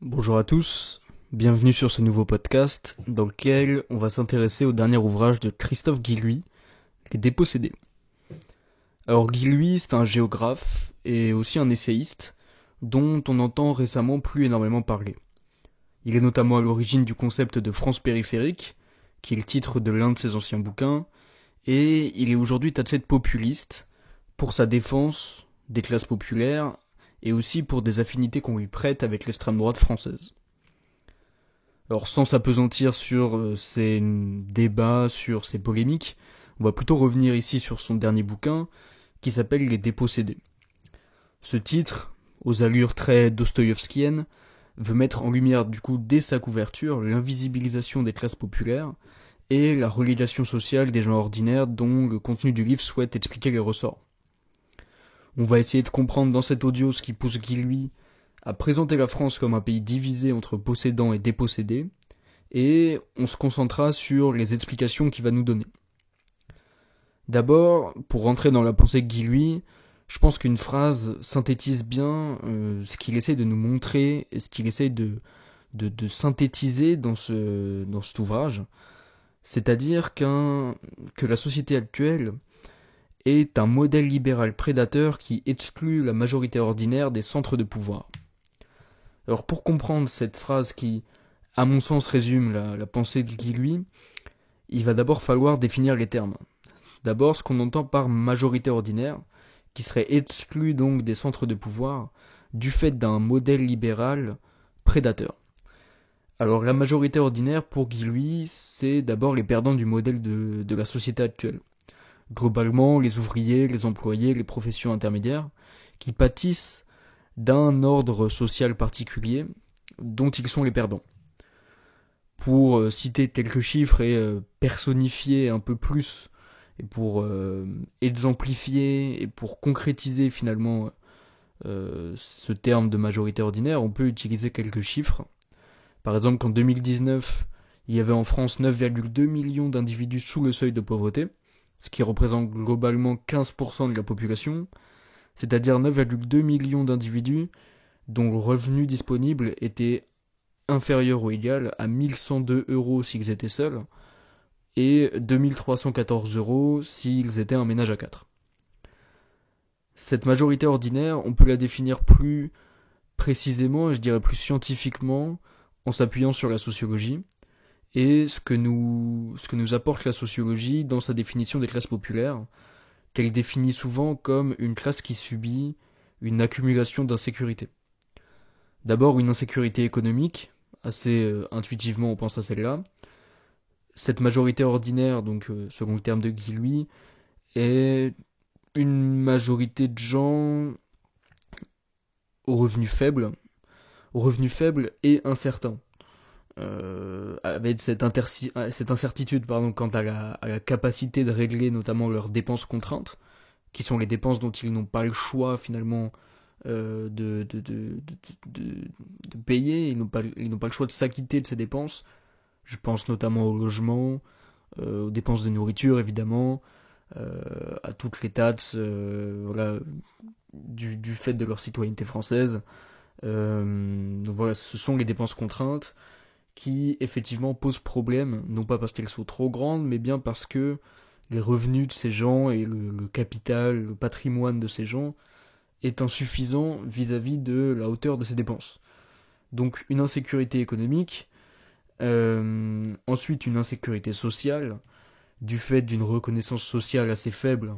Bonjour à tous, bienvenue sur ce nouveau podcast dans lequel on va s'intéresser au dernier ouvrage de Christophe Guilluy, Les Dépossédés. Alors Guilluy, c'est un géographe et aussi un essayiste dont on entend récemment plus énormément parler. Il est notamment à l'origine du concept de France périphérique, qui est le titre de l'un de ses anciens bouquins, et il est aujourd'hui taxé de populiste pour sa défense des classes populaires et aussi pour des affinités qu'on lui prête avec l'extrême droite française. Alors sans s'apesantir sur ces débats, sur ces polémiques, on va plutôt revenir ici sur son dernier bouquin qui s'appelle Les Dépossédés. Ce titre, aux allures très dostoïevskiennes, veut mettre en lumière du coup dès sa couverture l'invisibilisation des classes populaires et la relégation sociale des gens ordinaires dont le contenu du livre souhaite expliquer les ressorts. On va essayer de comprendre dans cet audio ce qui pousse Guilluy à présenter la France comme un pays divisé entre possédants et dépossédés, et on se concentrera sur les explications qu'il va nous donner. D'abord, pour rentrer dans la pensée de Guilluy, je pense qu'une phrase synthétise bien ce qu'il essaie de nous montrer et ce qu'il essaie de synthétiser dans cet ouvrage, c'est-à-dire que la société actuelle est un modèle libéral prédateur qui exclut la majorité ordinaire des centres de pouvoir. Alors pour comprendre cette phrase qui, à mon sens, résume la pensée de Guilluy, il va d'abord falloir définir les termes. D'abord, ce qu'on entend par majorité ordinaire, qui serait exclue donc des centres de pouvoir du fait d'un modèle libéral prédateur. Alors la majorité ordinaire, pour Guilluy, c'est d'abord les perdants du modèle de la société actuelle. Globalement, les ouvriers, les employés, les professions intermédiaires, qui pâtissent d'un ordre social particulier dont ils sont les perdants. Pour citer quelques chiffres et personnifier un peu plus, et pour exemplifier et pour concrétiser finalement ce terme de majorité ordinaire, on peut utiliser quelques chiffres. Par exemple, qu'en 2019, il y avait en France 9,2 millions d'individus sous le seuil de pauvreté, ce qui représente globalement 15% de la population, c'est-à-dire 9,2 millions d'individus dont le revenu disponible était inférieur ou égal à 1102 euros s'ils étaient seuls et 2314 euros s'ils étaient un ménage à 4. Cette majorité ordinaire, on peut la définir plus précisément, et je dirais plus scientifiquement, en s'appuyant sur la sociologie, et ce que nous apporte la sociologie dans sa définition des classes populaires, qu'elle définit souvent comme une classe qui subit une accumulation d'insécurité. D'abord une insécurité économique, assez intuitivement on pense à celle-là. Cette majorité ordinaire, donc selon le terme de Guilluy, est une majorité de gens aux revenus faibles et incertains. Avec cette incertitude quant à la capacité de régler notamment leurs dépenses contraintes, qui sont les dépenses dont ils n'ont pas le choix finalement de payer, ils n'ont pas le choix de s'acquitter de ces dépenses. Je pense notamment au logement, aux dépenses de nourriture évidemment, à toutes les taxes voilà, du fait de leur citoyenneté française. Donc voilà, ce sont les dépenses contraintes qui effectivement posent problème, non pas parce qu'elles sont trop grandes, mais bien parce que les revenus de ces gens et le capital, le patrimoine de ces gens est insuffisant vis-à-vis de la hauteur de ces dépenses. Donc une insécurité économique, ensuite une insécurité sociale, du fait d'une reconnaissance sociale assez faible,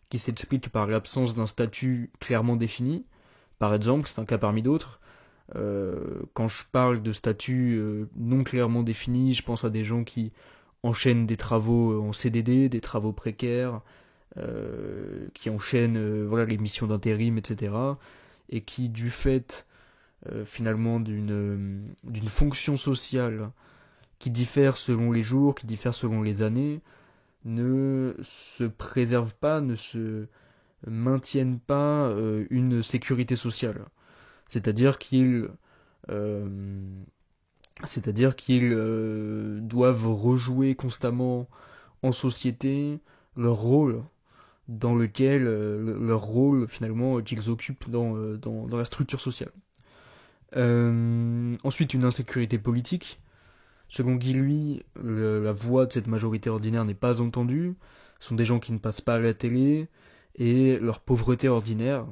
qui s'explique par l'absence d'un statut clairement défini. Par exemple, c'est un cas parmi d'autres, quand je parle de statut non clairement défini, je pense à des gens qui enchaînent des travaux en CDD, des travaux précaires, qui enchaînent voilà, les missions d'intérim, etc. Et qui, du fait finalement d'une fonction sociale qui diffère selon les jours, qui diffère selon les années, ne se préservent pas, ne se maintiennent pas une sécurité sociale. C'est-à-dire qu'ils euh, doivent rejouer constamment en société leur rôle leur rôle finalement qu'ils occupent dans la structure sociale. Ensuite, une insécurité politique. Selon Guy, lui, la voix de cette majorité ordinaire n'est pas entendue. Ce sont des gens qui ne passent pas à la télé et leur pauvreté ordinaire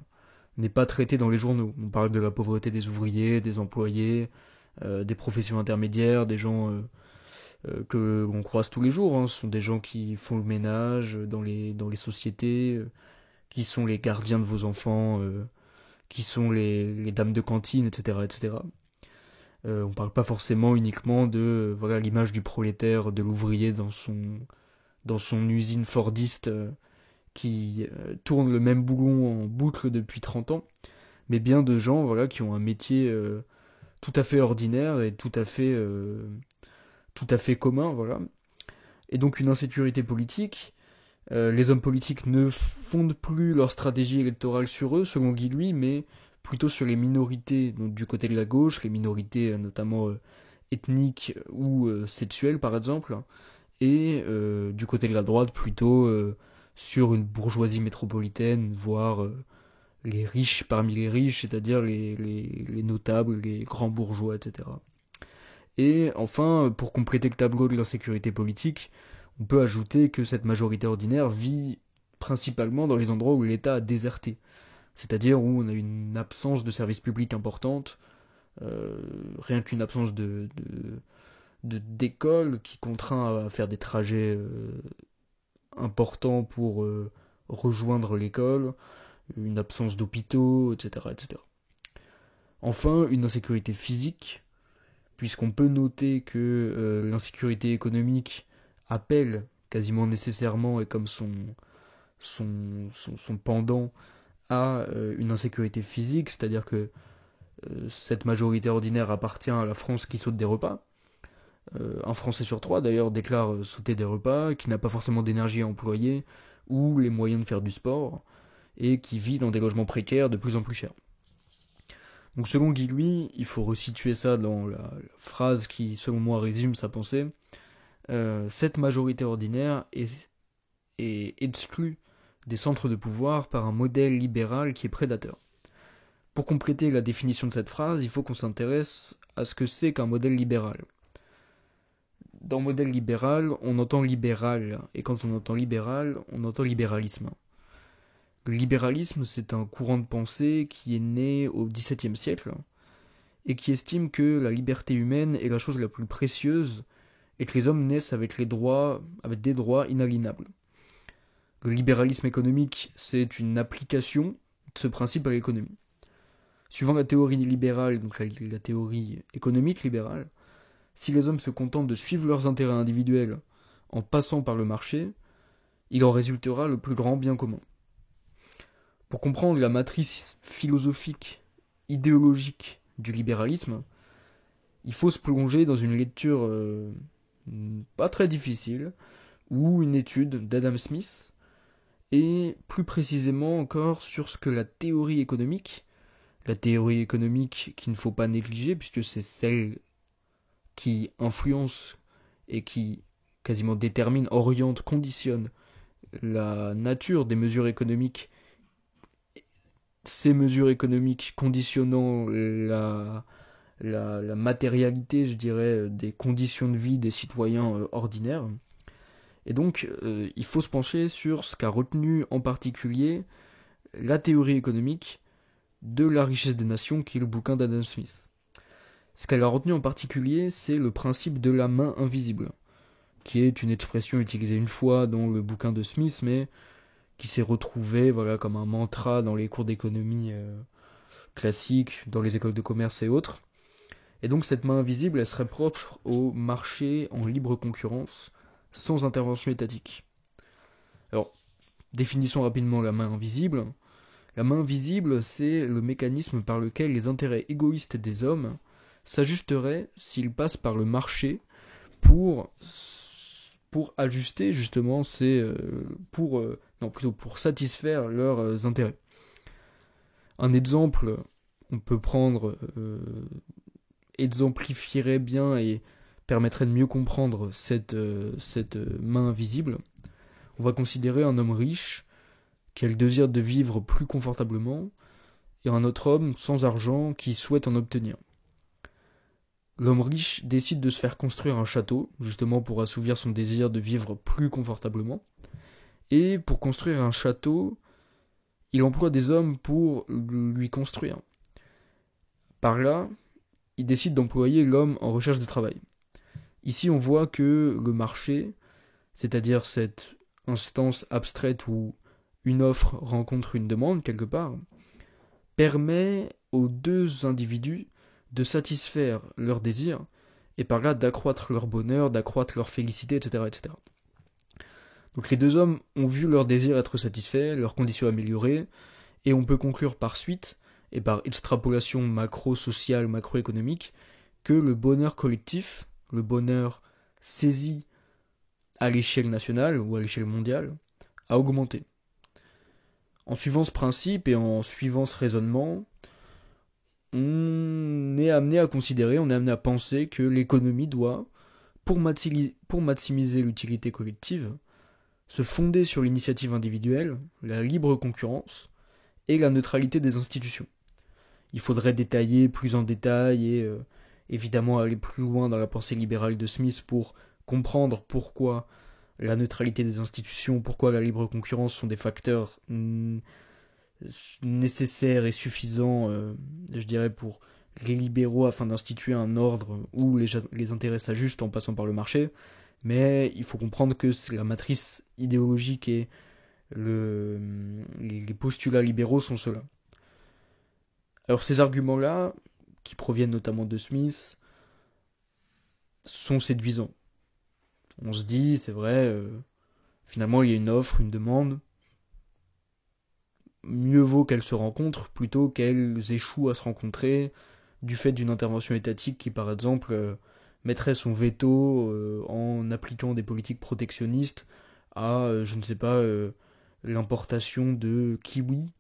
n'est pas traitée dans les journaux. On parle de la pauvreté des ouvriers, des employés, des professions intermédiaires, des gens que l'on croise tous les jours. Hein. Ce sont des gens qui font le ménage dans les sociétés, qui sont les gardiens de vos enfants, qui sont les dames de cantine, etc. etc. On parle pas forcément uniquement de voilà l'image du prolétaire, de l'ouvrier dans son usine fordiste qui tourne le même boulon en boucle depuis 30 ans, mais bien de gens voilà qui ont un métier tout à fait ordinaire et tout à fait commun, voilà. Et donc une insécurité politique. Les hommes politiques ne fondent plus leur stratégie électorale sur eux, selon Guy Lui, mais plutôt sur les minorités, donc du côté de la gauche, les minorités notamment ethniques ou sexuelles par exemple, et du côté de la droite plutôt sur une bourgeoisie métropolitaine, voire les riches parmi les riches, c'est-à-dire les notables, les grands bourgeois, etc. Et enfin, pour compléter le tableau de l'insécurité politique, on peut ajouter que cette majorité ordinaire vit principalement dans les endroits où l'État a déserté, c'est-à-dire où on a une absence de services publics importante, rien qu'une absence d'école qui contraint à faire des trajets importants pour rejoindre l'école, une absence d'hôpitaux, etc., etc. Enfin, une insécurité physique, puisqu'on peut noter que l'insécurité économique appelle quasiment nécessairement et comme son pendant à une insécurité physique, c'est-à-dire que cette majorité ordinaire appartient à la France qui saute des repas. Un Français sur trois d'ailleurs déclare sauter des repas, qui n'a pas forcément d'énergie à employer ou les moyens de faire du sport, et qui vit dans des logements précaires de plus en plus chers. Donc selon Guy Lui, il faut resituer ça dans la phrase qui, selon moi, résume sa pensée. Cette majorité ordinaire est exclue des centres de pouvoir par un modèle libéral qui est prédateur. Pour compléter la définition de cette phrase, il faut qu'on s'intéresse à ce que c'est qu'un modèle libéral. Dans modèle libéral, on entend libéral, et quand on entend libéral, on entend libéralisme. Le libéralisme, c'est un courant de pensée qui est né au XVIIe siècle et qui estime que la liberté humaine est la chose la plus précieuse et que les hommes naissent avec des droits inaliénables. Le libéralisme économique, c'est une application de ce principe à l'économie. Suivant la théorie libérale, donc la théorie économique libérale, si les hommes se contentent de suivre leurs intérêts individuels en passant par le marché, il en résultera le plus grand bien commun. Pour comprendre la matrice philosophique, idéologique du libéralisme, il faut se plonger dans une lecture pas très difficile, ou une étude d'Adam Smith, et plus précisément encore sur ce que la théorie économique qu'il ne faut pas négliger, puisque c'est celle qui influence et qui quasiment détermine, oriente, conditionne la nature des mesures économiques, ces mesures économiques conditionnant la matérialité, je dirais, des conditions de vie des citoyens ordinaires. Et donc, il faut se pencher sur ce qu'a retenu en particulier la théorie économique de la richesse des nations, qui est le bouquin d'Adam Smith. Ce qu'elle a retenu en particulier, c'est le principe de la main invisible, qui est une expression utilisée une fois dans le bouquin de Smith, mais qui s'est retrouvée voilà, comme un mantra dans les cours d'économie classiques, dans les écoles de commerce et autres. Et donc cette main invisible, elle serait propre au marché en libre concurrence, sans intervention étatique. Alors, définissons rapidement la main invisible. La main invisible, c'est le mécanisme par lequel les intérêts égoïstes des hommes s'ajusteraient s'ils passent par le marché pour ajuster justement pour satisfaire leurs intérêts. Un exemple, on peut prendre exemplifierait bien et permettrait de mieux comprendre cette main invisible. On va considérer un homme riche qui a le désir de vivre plus confortablement et un autre homme sans argent qui souhaite en obtenir. L'homme riche décide de se faire construire un château, justement pour assouvir son désir de vivre plus confortablement. Et pour construire un château, il emploie des hommes pour lui construire. Par là, il décide d'employer l'homme en recherche de travail. Ici, on voit que le marché, c'est-à-dire cette instance abstraite où une offre rencontre une demande quelque part, permet aux deux individus de satisfaire leurs désirs et par là d'accroître leur bonheur, d'accroître leur félicité, etc., etc. Donc les deux hommes ont vu leurs désirs être satisfaits, leurs conditions améliorées, et on peut conclure par suite, et par extrapolation macro-sociale, macroéconomique, que le bonheur collectif, le bonheur saisi à l'échelle nationale ou à l'échelle mondiale, a augmenté. En suivant ce principe et en suivant ce raisonnement, on est amené à considérer, on est amené à penser que l'économie doit, pour maximiser l'utilité collective, se fonder sur l'initiative individuelle, la libre concurrence et la neutralité des institutions. Il faudrait détailler plus en détail et évidemment aller plus loin dans la pensée libérale de Smith pour comprendre pourquoi la neutralité des institutions, pourquoi la libre concurrence sont des facteurs nécessaires et suffisants, je dirais, pour les libéraux afin d'instituer un ordre où les intérêts s'ajustent en passant par le marché. Mais il faut comprendre que la matrice idéologique et les postulats libéraux sont ceux-là. Alors ces arguments-là, qui proviennent notamment de Smith, sont séduisants. On se dit, c'est vrai, finalement il y a une offre, une demande, mieux vaut qu'elles se rencontrent plutôt qu'elles échouent à se rencontrer du fait d'une intervention étatique qui, par exemple, mettrait son veto en appliquant des politiques protectionnistes à, je ne sais pas, l'importation de kiwis.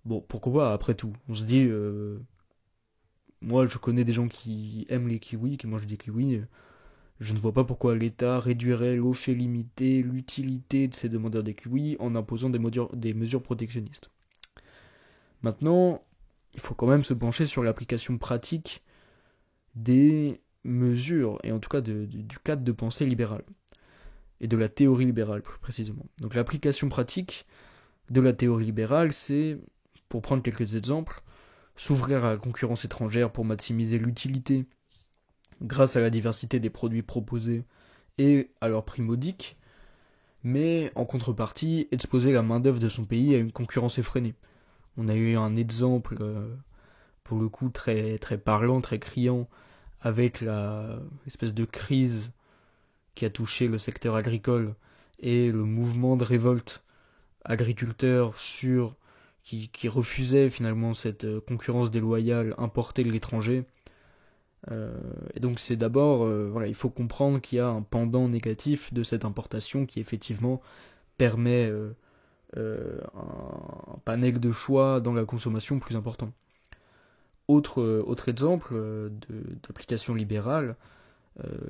Bon, pourquoi pas, après tout. On se dit, moi je connais des gens qui aiment les kiwis, qui mangent des kiwis. Je ne vois pas pourquoi l'État réduirait l'eau fait limiter l'utilité de ces demandeurs des kiwis en imposant des mesures protectionnistes. Maintenant, il faut quand même se pencher sur l'application pratique des mesures, et en tout cas du cadre de pensée libérale, et de la théorie libérale plus précisément. Donc l'application pratique de la théorie libérale, c'est, pour prendre quelques exemples, s'ouvrir à la concurrence étrangère pour maximiser l'utilité grâce à la diversité des produits proposés et à leur prix modique, mais en contrepartie, exposer la main-d'œuvre de son pays à une concurrence effrénée. On a eu un exemple, pour le coup, très, très parlant, très criant, avec l'espèce de crise qui a touché le secteur agricole et le mouvement de révolte agriculteur qui refusait finalement cette concurrence déloyale importée de l'étranger. Et donc c'est d'abord, voilà, il faut comprendre qu'il y a un pendant négatif de cette importation qui effectivement permet un panel de choix dans la consommation plus important. Autre exemple d'application libérale,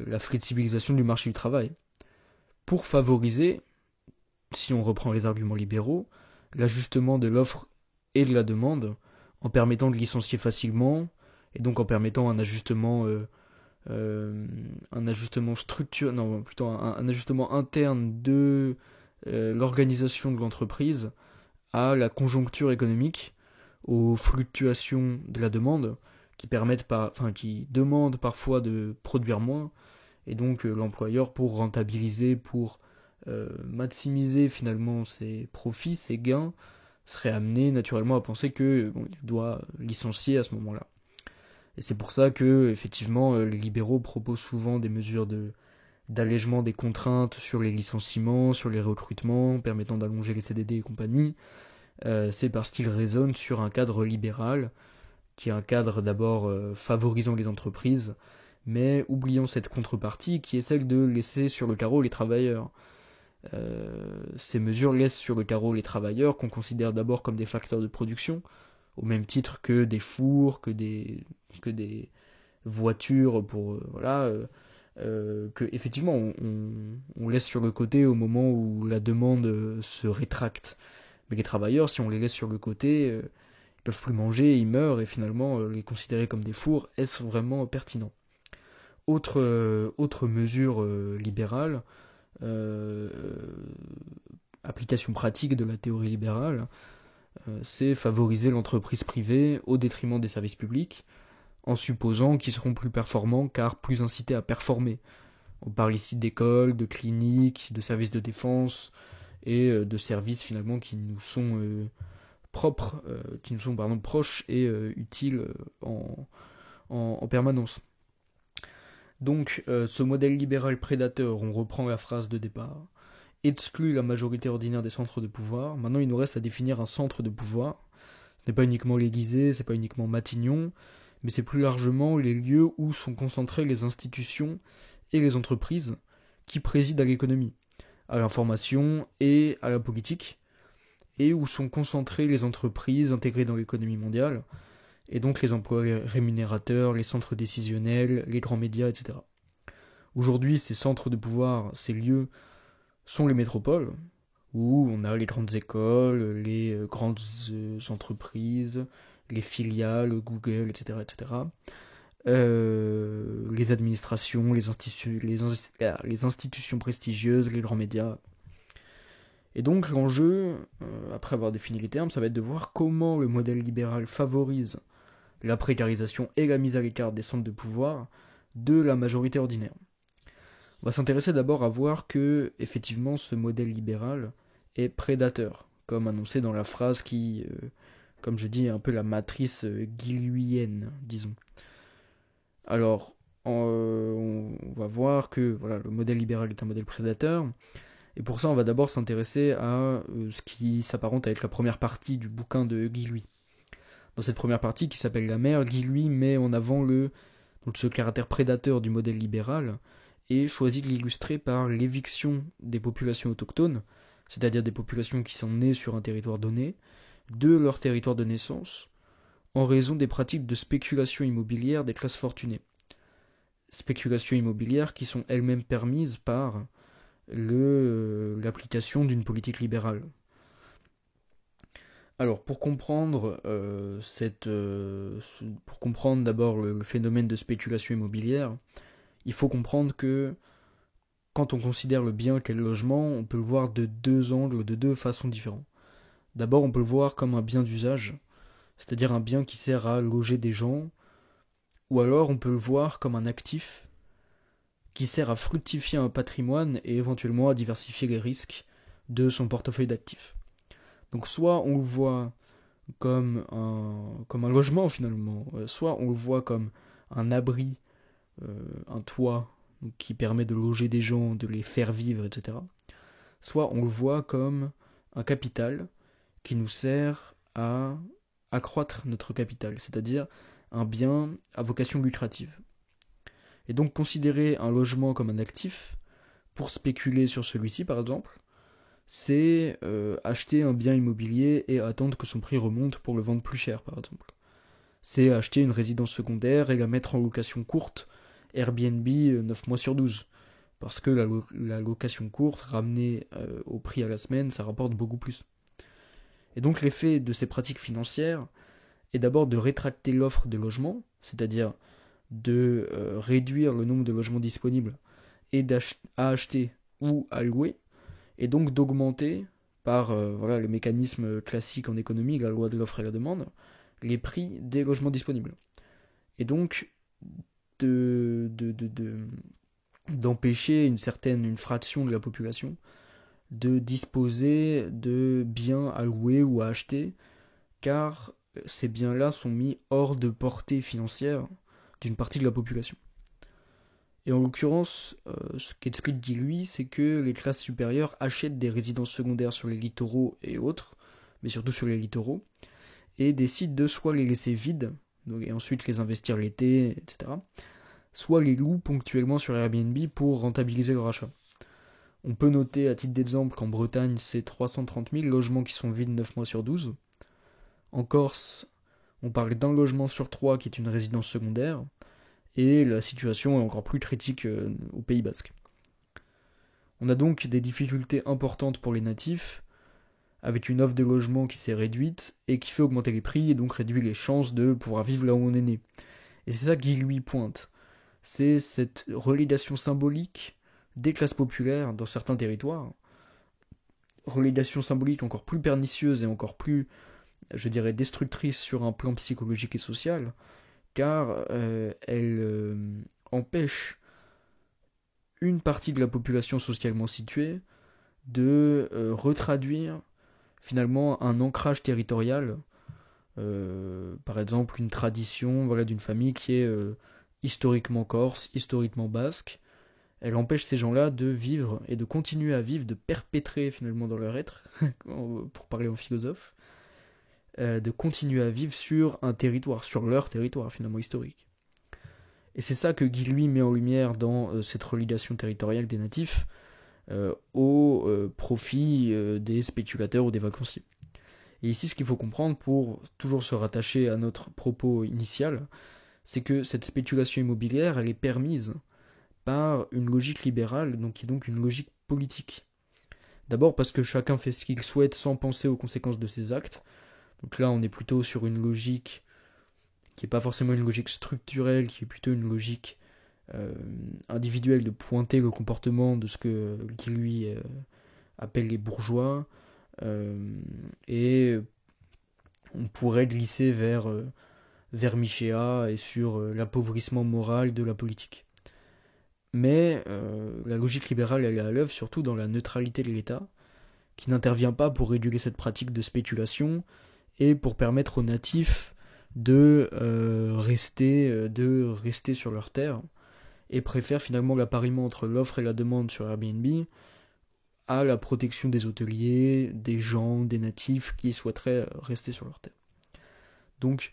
la flexibilisation du marché du travail. Pour favoriser, si on reprend les arguments libéraux, l'ajustement de l'offre et de la demande en permettant de licencier facilement et donc en permettant un ajustement structurel, non plutôt un ajustement interne de l'organisation de l'entreprise à la conjoncture économique, aux fluctuations de la demande qui demandent parfois de produire moins et donc l'employeur pour rentabiliser, pour maximiser finalement ses profits, ses gains, serait amené naturellement à penser que il doit licencier à ce moment-là. Et c'est pour ça que effectivement les libéraux proposent souvent des mesures d'allègement des contraintes sur les licenciements, sur les recrutements, permettant d'allonger les CDD et compagnie. C'est parce qu'ils raisonnent sur un cadre libéral, qui est un cadre d'abord favorisant les entreprises, mais oubliant cette contrepartie qui est celle de laisser sur le carreau les travailleurs. Ces mesures laissent sur le carreau les travailleurs qu'on considère d'abord comme des facteurs de production, au même titre que des fours, que des voitures pour que effectivement on laisse sur le côté au moment où la demande se rétracte. Mais les travailleurs, si on les laisse sur le côté, ils peuvent plus manger, ils meurent et finalement les considérer comme des fours, est-ce vraiment pertinent? Autre mesure libérale, euh, application pratique de la théorie libérale, c'est favoriser l'entreprise privée au détriment des services publics, en supposant qu'ils seront plus performants car plus incités à performer. On parle ici d'écoles, de cliniques, de services de défense et de services finalement qui nous sont propres, qui nous sont proches et utiles en permanence. Donc ce modèle libéral prédateur, on reprend la phrase de départ, exclut la majorité ordinaire des centres de pouvoir. Maintenant il nous reste à définir un centre de pouvoir. Ce n'est pas uniquement l'Élysée, c'est pas uniquement Matignon, mais c'est plus largement les lieux où sont concentrées les institutions et les entreprises qui président à l'économie, à l'information et à la politique, et où sont concentrées les entreprises intégrées dans l'économie mondiale, et donc les emplois rémunérateurs, les centres décisionnels, les grands médias, etc. Aujourd'hui, ces centres de pouvoir, ces lieux, sont les métropoles, où on a les grandes écoles, les grandes entreprises, les filiales, Google, etc. etc. Les administrations, les institutions prestigieuses, les grands médias. Et donc l'enjeu, après avoir défini les termes, ça va être de voir comment le modèle libéral favorise la précarisation et la mise à l'écart des centres de pouvoir de la majorité ordinaire. On va s'intéresser d'abord à voir que, effectivement, ce modèle libéral est prédateur, comme annoncé dans la phrase qui, comme je dis, est un peu la matrice guilluienne, disons. Alors, on va voir que voilà, le modèle libéral est un modèle prédateur, et pour ça, on va d'abord s'intéresser à ce qui s'apparente à être la première partie du bouquin de Guy Louis. Dans cette première partie, qui s'appelle La mer, Guy Louis met en avant ce caractère prédateur du modèle libéral et choisit de l'illustrer par l'éviction des populations autochtones, c'est-à-dire des populations qui sont nées sur un territoire donné, de leur territoire de naissance, en raison des pratiques de spéculation immobilière des classes fortunées. Spéculations immobilières qui sont elles-mêmes permises par l'application d'une politique libérale. Alors, pour comprendre pour comprendre d'abord le phénomène de spéculation immobilière, il faut comprendre que quand on considère le bien qu'est le logement, on peut le voir de deux angles, de deux façons différentes. D'abord, on peut le voir comme un bien d'usage, c'est-à-dire un bien qui sert à loger des gens, ou alors on peut le voir comme un actif qui sert à fructifier un patrimoine et éventuellement à diversifier les risques de son portefeuille d'actifs. Donc soit on le voit comme un logement finalement, soit on le voit comme un abri, un toit donc, qui permet de loger des gens, de les faire vivre, etc. Soit on le voit comme un capital qui nous sert à accroître notre capital, c'est-à-dire un bien à vocation lucrative. Et donc considérer un logement comme un actif, pour spéculer sur celui-ci par exemple, c'est acheter un bien immobilier et attendre que son prix remonte pour le vendre plus cher par exemple. C'est acheter une résidence secondaire et la mettre en location courte, Airbnb 9 mois sur 12. Parce que la location courte, ramenée au prix à la semaine, ça rapporte beaucoup plus. Et donc l'effet de ces pratiques financières est d'abord de rétracter l'offre de logements, c'est-à-dire de réduire le nombre de logements disponibles et à acheter ou à louer, et donc d'augmenter par le mécanisme classique en économie, la loi de l'offre et la demande, les prix des logements disponibles. Et donc d'empêcher une fraction de la population de disposer de biens à louer ou à acheter, car ces biens-là sont mis hors de portée financière d'une partie de la population. Et en l'occurrence, ce qu'explique Guy Louis, c'est que les classes supérieures achètent des résidences secondaires sur les littoraux et autres, mais surtout sur les littoraux, et décident de soit les laisser vides, et ensuite les investir l'été, etc., soit les louent ponctuellement sur Airbnb pour rentabiliser leur achat. On peut noter à titre d'exemple qu'en Bretagne, c'est 330 000 logements qui sont vides 9 mois sur 12. En Corse, on parle d'un logement sur 3 qui est une résidence secondaire, et la situation est encore plus critique au Pays Basque. On a donc des difficultés importantes pour les natifs, avec une offre de logement qui s'est réduite et qui fait augmenter les prix et donc réduit les chances de pouvoir vivre là où on est né. Et c'est ça que Guy Louis pointe. c'est cette relégation symbolique des classes populaires dans certains territoires, relégation symbolique encore plus pernicieuse et encore plus, je dirais, destructrice sur un plan psychologique et social, car elle empêche une partie de la population socialement située de retraduire finalement un ancrage territorial, par exemple une tradition, voilà, d'une famille qui est historiquement corse, historiquement basque. Elle empêche ces gens-là de vivre et de continuer à vivre, de perpétrer finalement dans leur être, pour parler en philosophe, de continuer à vivre sur un territoire, sur leur territoire finalement historique. Et c'est ça que Guy lui met en lumière dans cette relégation territoriale des natifs au profit des spéculateurs ou des vacanciers. Et ici, ce qu'il faut comprendre pour toujours se rattacher à notre propos initial, c'est que cette spéculation immobilière, elle est permise par une logique libérale, donc qui est donc une logique politique. D'abord parce que chacun fait ce qu'il souhaite sans penser aux conséquences de ses actes. Donc là, on est plutôt sur une logique qui n'est pas forcément une logique structurelle, qui est plutôt une logique individuelle de pointer le comportement de ce que qui lui appelle les bourgeois, et on pourrait glisser vers Michéa et sur l'appauvrissement moral de la politique. Mais la logique libérale, elle est à l'œuvre surtout dans la neutralité de l'État, qui n'intervient pas pour réguler cette pratique de spéculation et pour permettre aux natifs de rester sur leur terre, et préfère finalement l'appariement entre l'offre et la demande sur Airbnb à la protection des hôteliers, des gens, des natifs qui souhaiteraient rester sur leur terre. Donc,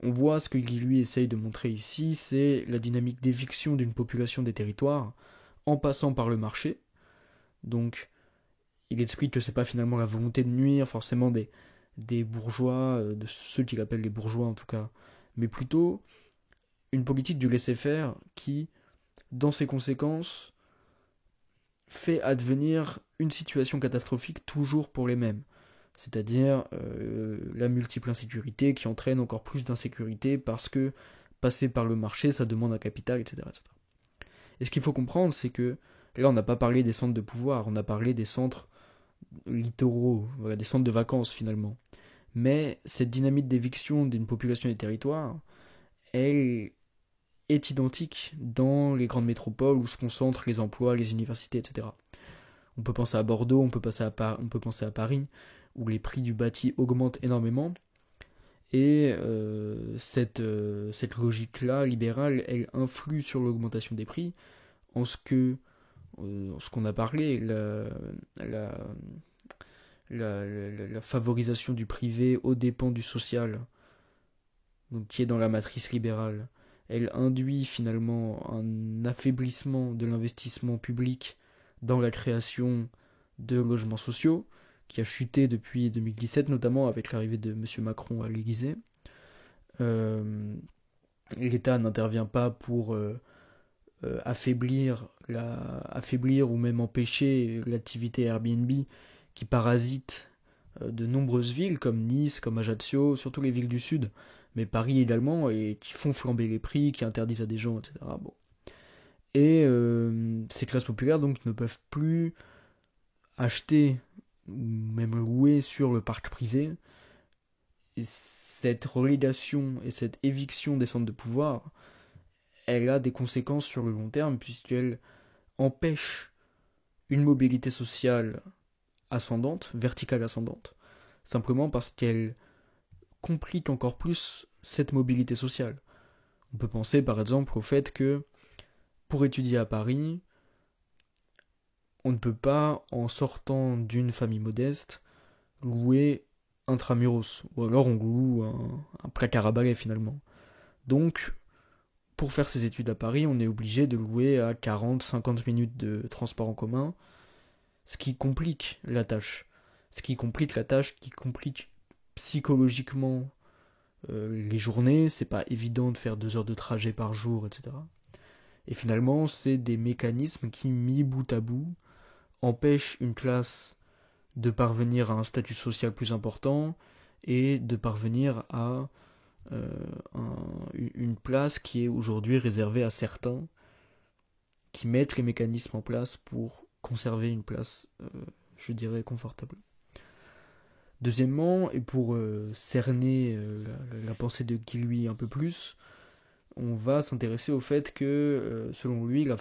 on voit ce que Guy lui essaye de montrer ici, c'est la dynamique d'éviction d'une population des territoires en passant par le marché. Donc, il explique que c'est pas finalement la volonté de nuire forcément des bourgeois, de ceux qu'il appelle les bourgeois en tout cas, mais plutôt une politique du laisser-faire qui, dans ses conséquences, fait advenir une situation catastrophique toujours pour les mêmes. C'est-à-dire la multiple insécurité qui entraîne encore plus d'insécurité parce que passer par le marché, ça demande un capital, etc. etc. Et ce qu'il faut comprendre, c'est que là, on n'a pas parlé des centres de pouvoir, on a parlé des centres littoraux, voilà, des centres de vacances finalement. Mais cette dynamique d'éviction d'une population des territoires, elle est identique dans les grandes métropoles où se concentrent les emplois, les universités, etc. On peut penser à Bordeaux, on peut penser à Paris, où les prix du bâti augmentent énormément. Et cette logique-là, libérale, elle influe sur l'augmentation des prix en ce qu'on a parlé, la, la favorisation du privé aux dépens du social, donc qui est dans la matrice libérale. Elle induit finalement un affaiblissement de l'investissement public dans la création de logements sociaux, qui a chuté depuis 2017, notamment avec l'arrivée de M. Macron à l'Élysée. L'État n'intervient pas pour affaiblir ou même empêcher l'activité Airbnb qui parasite de nombreuses villes comme Nice, comme Ajaccio, surtout les villes du Sud, mais Paris également, et qui font flamber les prix, qui interdisent à des gens, etc. Bon. Et ces classes populaires donc ne peuvent plus acheter ou même louer sur le parc privé. Et cette relégation et cette éviction des centres de pouvoir, elle a des conséquences sur le long terme puisqu'elle empêche une mobilité sociale ascendante, verticale ascendante, simplement parce qu'elle complique encore plus cette mobilité sociale. On peut penser par exemple au fait que pour étudier à Paris, on ne peut pas, en sortant d'une famille modeste, louer intramuros, ou alors on loue un placard à balai finalement. Donc, pour faire ses études à Paris, on est obligé de louer à 40-50 minutes de transport en commun, ce qui complique la tâche. Qui complique psychologiquement les journées, c'est pas évident de faire 2 heures de trajet par jour, etc. Et finalement, c'est des mécanismes qui, mis bout à bout, empêchent une classe de parvenir à un statut social plus important et de parvenir à une place qui est aujourd'hui réservée à certains qui mettent les mécanismes en place pour conserver une place, je dirais, confortable. Deuxièmement, et pour cerner la pensée de Guillouis un peu plus, on va s'intéresser au fait que, selon lui, il y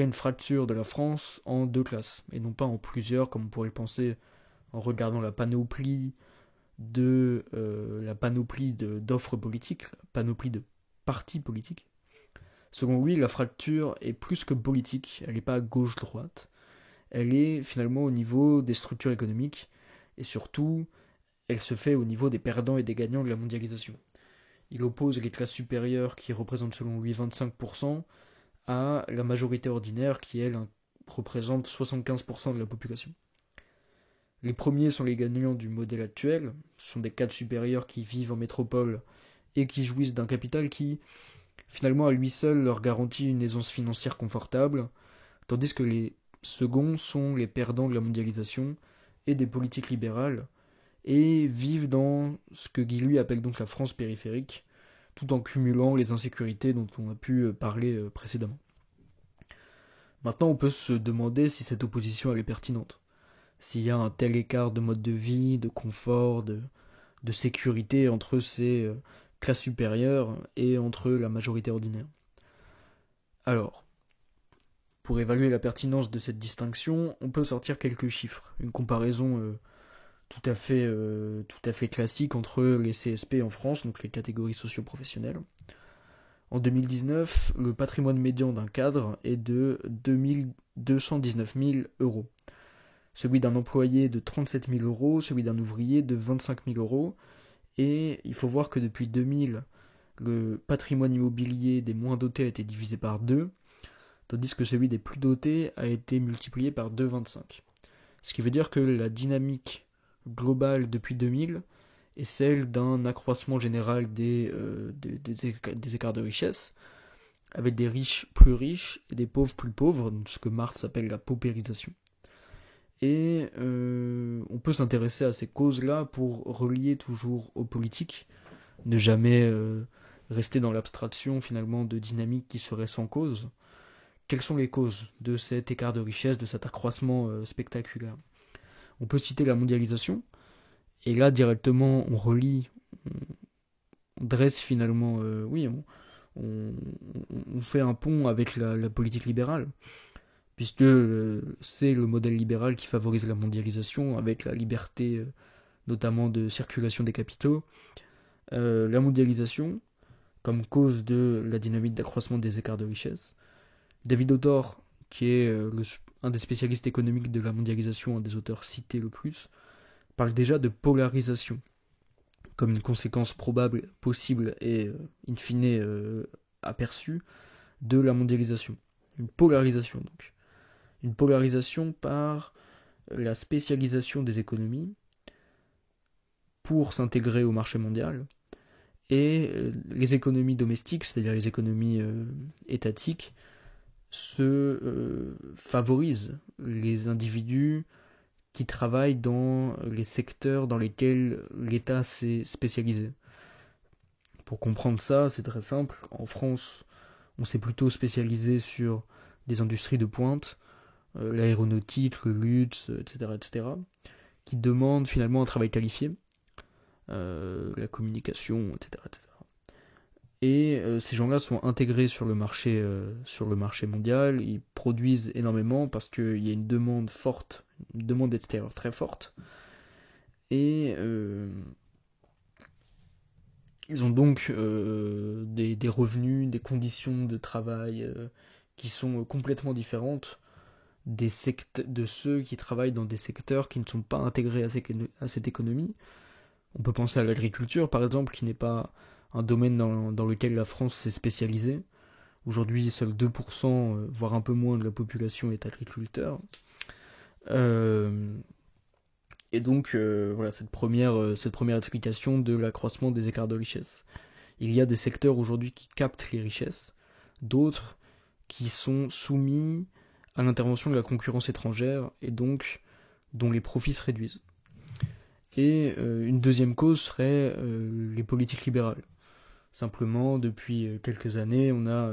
a une fracture de la France en deux classes, et non pas en plusieurs, comme on pourrait le penser en regardant la panoplie d'offres politiques, la panoplie de partis politiques. Selon lui, la fracture est plus que politique, elle n'est pas gauche-droite, elle est finalement au niveau des structures économiques, et surtout, elle se fait au niveau des perdants et des gagnants de la mondialisation. Il oppose les classes supérieures, qui représentent selon lui 25%, à la majorité ordinaire, qui elle représente 75% de la population. Les premiers sont les gagnants du modèle actuel, ce sont des cadres supérieurs qui vivent en métropole et qui jouissent d'un capital qui, finalement, à lui seul leur garantit une aisance financière confortable, tandis que les seconds sont les perdants de la mondialisation et des politiques libérales, et vivent dans ce que Guy lui appelle donc la France périphérique, tout en cumulant les insécurités dont on a pu parler précédemment. Maintenant, on peut se demander si cette opposition elle est pertinente, s'il y a un tel écart de mode de vie, de confort, de sécurité entre ces classes supérieures et entre la majorité ordinaire. Alors, pour évaluer la pertinence de cette distinction, on peut sortir quelques chiffres, une comparaison tout à fait classique entre les CSP en France, donc les catégories socio-professionnelles. En 2019, le patrimoine médian d'un cadre est de 219 000 euros. Celui d'un employé de 37 000 euros, celui d'un ouvrier de 25 000 euros. Et il faut voir que depuis 2000, le patrimoine immobilier des moins dotés a été divisé par 2, tandis que celui des plus dotés a été multiplié par 2,25. Ce qui veut dire que la dynamique globale depuis 2000 est celle d'un accroissement général des écarts de richesse, avec des riches plus riches et des pauvres plus pauvres, ce que Marx appelle la paupérisation. Et on peut s'intéresser à ces causes-là pour relier toujours aux politiques, ne jamais rester dans l'abstraction finalement de dynamiques qui seraient sans cause. Quelles sont les causes de cet écart de richesse, de cet accroissement spectaculaire? On peut citer la mondialisation, et là directement on relie, on dresse finalement, on fait un pont avec la politique libérale, puisque c'est le modèle libéral qui favorise la mondialisation avec la liberté notamment de circulation des capitaux. La mondialisation comme cause de la dynamique d'accroissement des écarts de richesse. David Autor, qui est un des spécialistes économiques de la mondialisation, un des auteurs cités le plus, parle déjà de polarisation comme une conséquence probable, possible et in fine aperçue de la mondialisation. Une polarisation donc. Une polarisation par la spécialisation des économies pour s'intégrer au marché mondial, et les économies domestiques, c'est-à-dire les économies étatiques, favorisent les individus qui travaillent dans les secteurs dans lesquels l'État s'est spécialisé. Pour comprendre ça, c'est très simple. En France, on s'est plutôt spécialisé sur des industries de pointe, l'aéronautique, le luxe, etc., qui demandent finalement un travail qualifié, la communication, etc. Et ces gens-là sont intégrés sur le marché mondial, ils produisent énormément parce qu'il y a une demande forte, une demande extérieure très forte, et ils ont donc des revenus, des conditions de travail qui sont complètement différentes de ceux qui travaillent dans des secteurs qui ne sont pas intégrés à cette économie. On peut penser à l'agriculture, par exemple, qui n'est pas un domaine dans lequel la France s'est spécialisée. Aujourd'hui, seuls 2%, voire un peu moins de la population est agriculteur. Et donc, voilà, cette première explication de l'accroissement des écarts de richesse. Il y a des secteurs aujourd'hui qui captent les richesses, d'autres qui sont soumis à l'intervention de la concurrence étrangère et donc dont les profits se réduisent. Et une deuxième cause serait les politiques libérales. Simplement, depuis quelques années, on a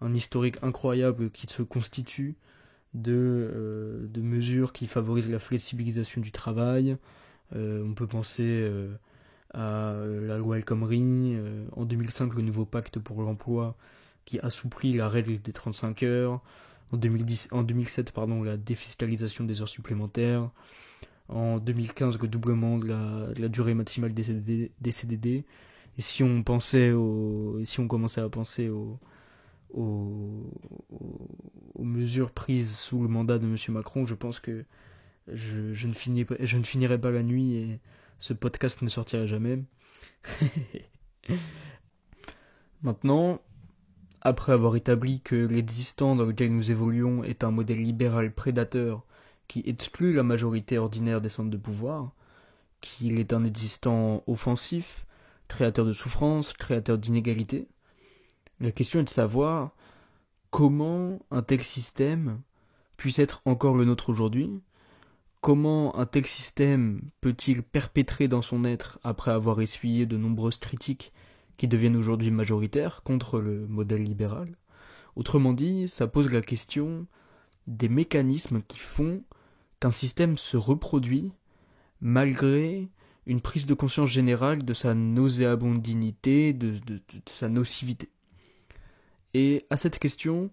un historique incroyable qui se constitue de mesures qui favorisent la flexibilisation du travail. On peut penser à la loi El Khomri, en 2005 le nouveau pacte pour l'emploi qui assouplit la règle des 35 heures, en 2007 pardon, la défiscalisation des heures supplémentaires, en 2015 le doublement de la durée maximale des CDD. Et si on commençait à penser aux, aux mesures prises sous le mandat de M. Macron, je pense que je ne finirai pas la nuit et ce podcast ne sortira jamais. Maintenant, après avoir établi que l'existant dans lequel nous évoluons est un modèle libéral prédateur qui exclut la majorité ordinaire des centres de pouvoir, qu'il est un existant offensif, créateur de souffrance, créateur d'inégalités, la question est de savoir comment un tel système puisse être encore le nôtre aujourd'hui. Comment un tel système peut-il perpétrer dans son être après avoir essuyé de nombreuses critiques qui deviennent aujourd'hui majoritaires contre le modèle libéral? Autrement dit, ça pose la question des mécanismes qui font qu'un système se reproduit malgré une prise de conscience générale de sa nauséabondité, de sa nocivité. Et à cette question,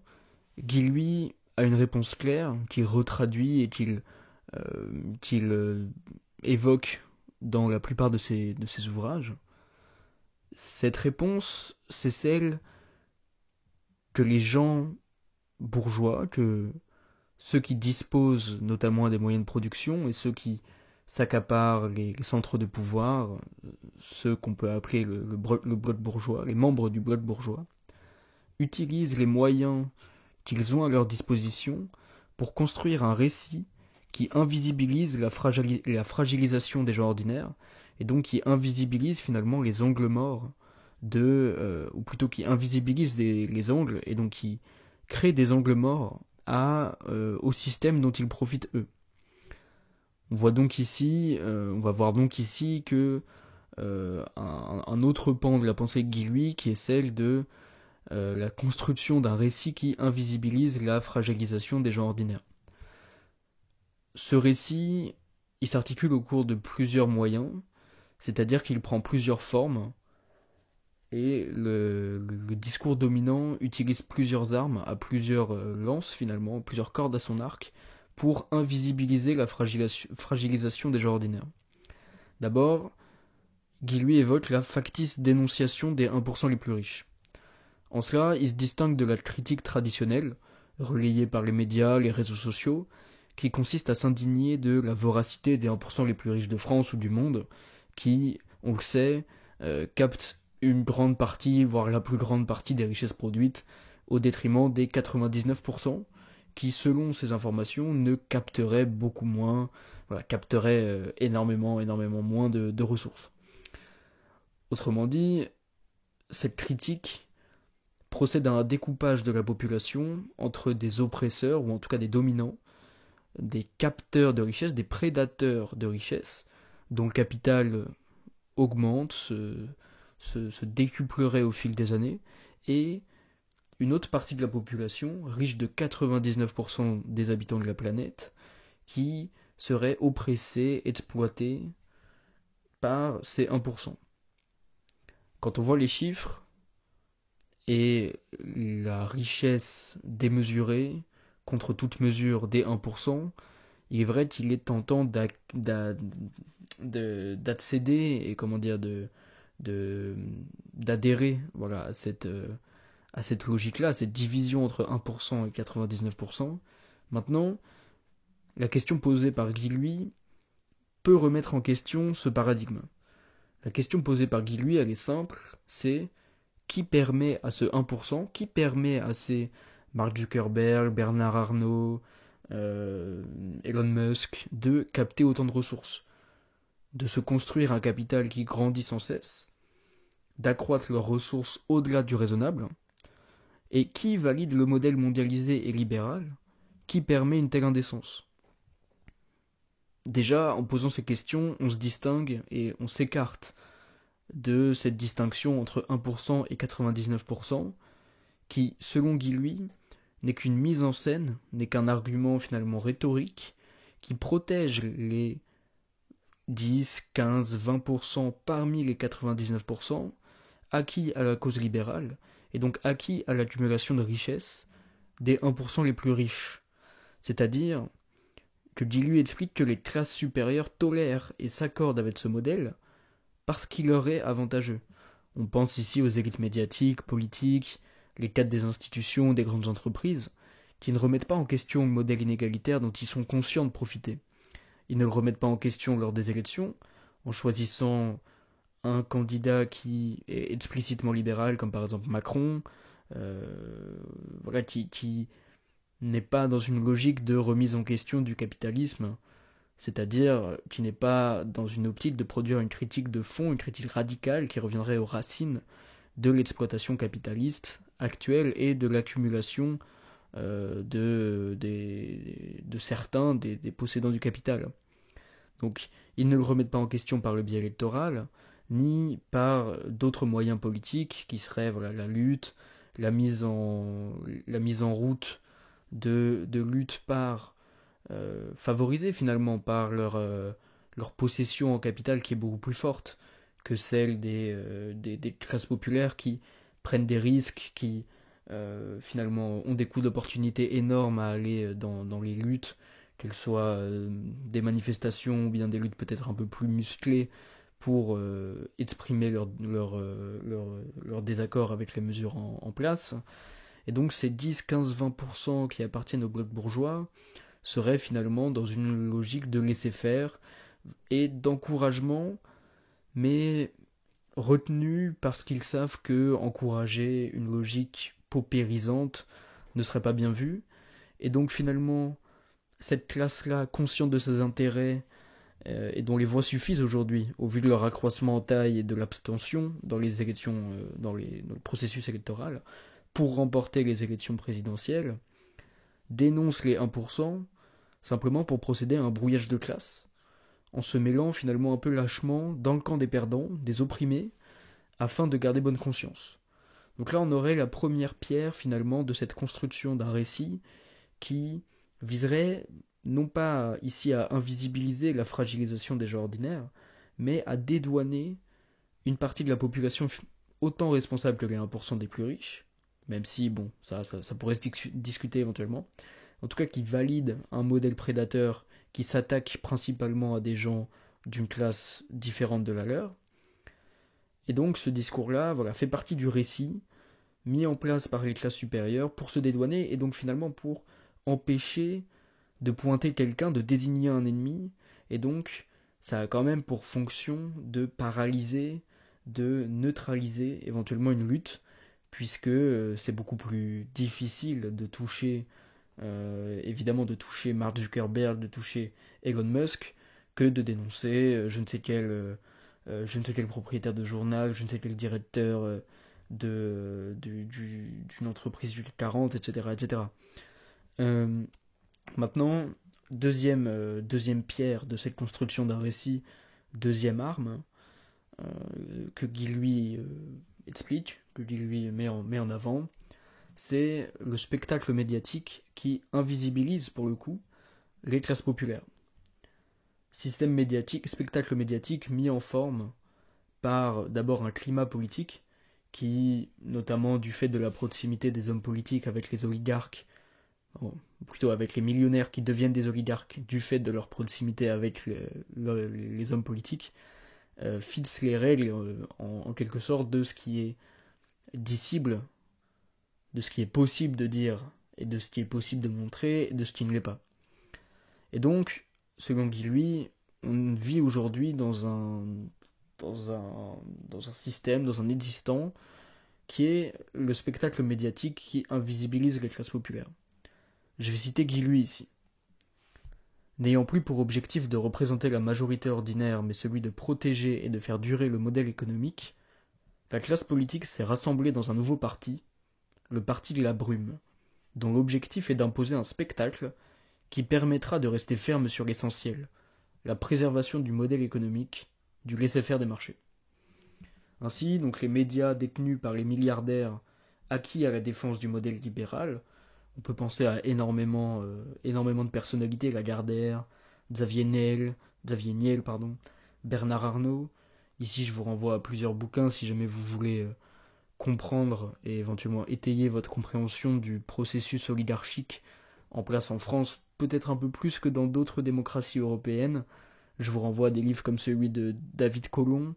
Guy, lui, a une réponse claire qu'il retraduit et qu'il évoque dans la plupart de ses ouvrages. Cette réponse, c'est celle que les gens bourgeois, que ceux qui disposent notamment des moyens de production et ceux qui s'accaparent les centres de pouvoir, ceux qu'on peut appeler le bloc bourgeois, les membres du bloc bourgeois, utilisent les moyens qu'ils ont à leur disposition pour construire un récit qui invisibilise la fragilisation des gens ordinaires et donc qui invisibilise finalement les angles morts ou plutôt qui invisibilise les angles et donc qui crée des angles morts au système dont ils profitent eux. On va voir donc ici que un autre pan de la pensée de Guy Lui qui est celle de la construction d'un récit qui invisibilise la fragilisation des gens ordinaires. Ce récit, il s'articule au cours de plusieurs moyens, c'est-à-dire qu'il prend plusieurs formes, et le discours dominant utilise plusieurs armes, à plusieurs lances finalement, plusieurs cordes à son arc, pour invisibiliser la fragilisation des gens ordinaires. D'abord, Guy lui évoque la factice dénonciation des 1% les plus riches. En cela, il se distingue de la critique traditionnelle, relayée par les médias, les réseaux sociaux, qui consiste à s'indigner de la voracité des 1% les plus riches de France ou du monde, qui, on le sait, captent une grande partie, voire la plus grande partie des richesses produites, au détriment des 99%, qui, selon ces informations, ne capteraient beaucoup moins, capteraient énormément moins de ressources. Autrement dit, cette critique procède à un découpage de la population entre des oppresseurs, ou en tout cas des dominants, des capteurs de richesse, des prédateurs de richesse, dont le capital augmente, se décuplerait au fil des années, et une autre partie de la population, riche de 99% des habitants de la planète, qui serait oppressée, exploitée par ces 1%. Quand on voit les chiffres et la richesse démesurée contre toute mesure des 1%, il est vrai qu'il est tentant d'accéder et d'adhérer à cette logique-là, à cette division entre 1% et 99%. Maintenant, la question posée par Guy Lui peut remettre en question ce paradigme. La question posée par Guy Lui, elle est simple, c'est qui permet à ce 1%, qui permet à ces Mark Zuckerberg, Bernard Arnault, Elon Musk, de capter autant de ressources, de se construire un capital qui grandit sans cesse, d'accroître leurs ressources au-delà du raisonnable, et qui valide le modèle mondialisé et libéral qui permet une telle indécence. déjà, en posant ces questions, on se distingue et on s'écarte de cette distinction entre 1% et 99%, qui, selon Guy Lui, n'est qu'une mise en scène, n'est qu'un argument finalement rhétorique, qui protège les 10, 15, 20% parmi les 99%, acquis à la cause libérale, et donc acquis à l'accumulation de richesses des 1% les plus riches. C'est-à-dire que Guy lui explique que les classes supérieures tolèrent et s'accordent avec ce modèle parce qu'il leur est avantageux. On pense ici aux élites médiatiques, politiques, les cadres des institutions, des grandes entreprises, qui ne remettent pas en question le modèle inégalitaire dont ils sont conscients de profiter. Ils ne le remettent pas en question lors des élections, en choisissant un candidat qui est explicitement libéral, comme par exemple Macron, voilà, qui n'est pas dans une logique de remise en question du capitalisme, c'est-à-dire qui n'est pas dans une optique de produire une critique de fond, une critique radicale qui reviendrait aux racines de l'exploitation capitaliste actuelle et de l'accumulation de certains des possédants du capital. Donc ils ne le remettent pas en question par le biais électoral, ni par d'autres moyens politiques qui seraient voilà, la lutte, la mise en route de lutte par favorisée finalement par leur possession en capital qui est beaucoup plus forte que celle des classes populaires qui prennent des risques, qui finalement ont des coûts d'opportunité énormes à aller dans les luttes, qu'elles soient des manifestations ou bien des luttes peut-être un peu plus musclées pour exprimer leur désaccord avec les mesures en place. Et donc ces 10, 15, 20% qui appartiennent au bloc bourgeois seraient finalement dans une logique de laisser-faire et d'encouragement, mais retenus parce qu'ils savent que encourager une logique paupérisante ne serait pas bien vu. Et donc finalement, cette classe-là, consciente de ses intérêts, et dont les voix suffisent aujourd'hui, au vu de leur accroissement en taille et de l'abstention dans les élections, dans le processus électoral, pour remporter les élections présidentielles, dénonce les 1% simplement pour procéder à un brouillage de classe, en se mêlant finalement un peu lâchement dans le camp des perdants, des opprimés, afin de garder bonne conscience. Donc là, on aurait la première pierre finalement de cette construction d'un récit qui viserait non pas ici à invisibiliser la fragilisation des gens ordinaires, mais à dédouaner une partie de la population autant responsable que les 1% des plus riches, même si, bon, ça pourrait se discuter éventuellement, en tout cas qui valide un modèle prédateur qui s'attaque principalement à des gens d'une classe différente de la leur. Et donc ce discours-là voilà, fait partie du récit mis en place par les classes supérieures pour se dédouaner et donc finalement pour empêcher de pointer quelqu'un, de désigner un ennemi, et donc ça a quand même pour fonction de paralyser, de neutraliser éventuellement une lutte, puisque c'est beaucoup plus difficile de toucher, évidemment de toucher Mark Zuckerberg, de toucher Elon Musk, que de dénoncer je ne sais quel propriétaire de journal, je ne sais quel directeur d'une entreprise du 40, etc. etc. Maintenant, deuxième pierre de cette construction d'un récit, deuxième arme, que Guy lui explique, que Guy lui met en avant, c'est le spectacle médiatique qui invisibilise pour le coup les classes populaires. Système médiatique, spectacle médiatique mis en forme par d'abord un climat politique qui, notamment du fait de la proximité des hommes politiques avec les oligarques, plutôt avec les millionnaires qui deviennent des oligarques du fait de leur proximité avec les hommes politiques, fixe les règles en quelque sorte de ce qui est dissible, de ce qui est possible de dire et de ce qui est possible de montrer et de ce qui ne l'est pas. Et donc, selon Guy lui, on vit aujourd'hui dans un système, dans un existant qui est le spectacle médiatique qui invisibilise les classes populaires. Je vais citer Guy lui ici. N'ayant plus pour objectif de représenter la majorité ordinaire, mais celui de protéger et de faire durer le modèle économique, la classe politique s'est rassemblée dans un nouveau parti, le parti de la brume, dont l'objectif est d'imposer un spectacle qui permettra de rester ferme sur l'essentiel, la préservation du modèle économique, du laisser-faire des marchés. Ainsi, donc les médias détenus par les milliardaires acquis à la défense du modèle libéral, on peut penser à énormément de personnalités, Lagardère, Xavier Niel, Bernard Arnault. Ici, je vous renvoie à plusieurs bouquins si jamais vous voulez comprendre et éventuellement étayer votre compréhension du processus oligarchique en place en France, peut-être un peu plus que dans d'autres démocraties européennes. Je vous renvoie à des livres comme celui de David Colomb,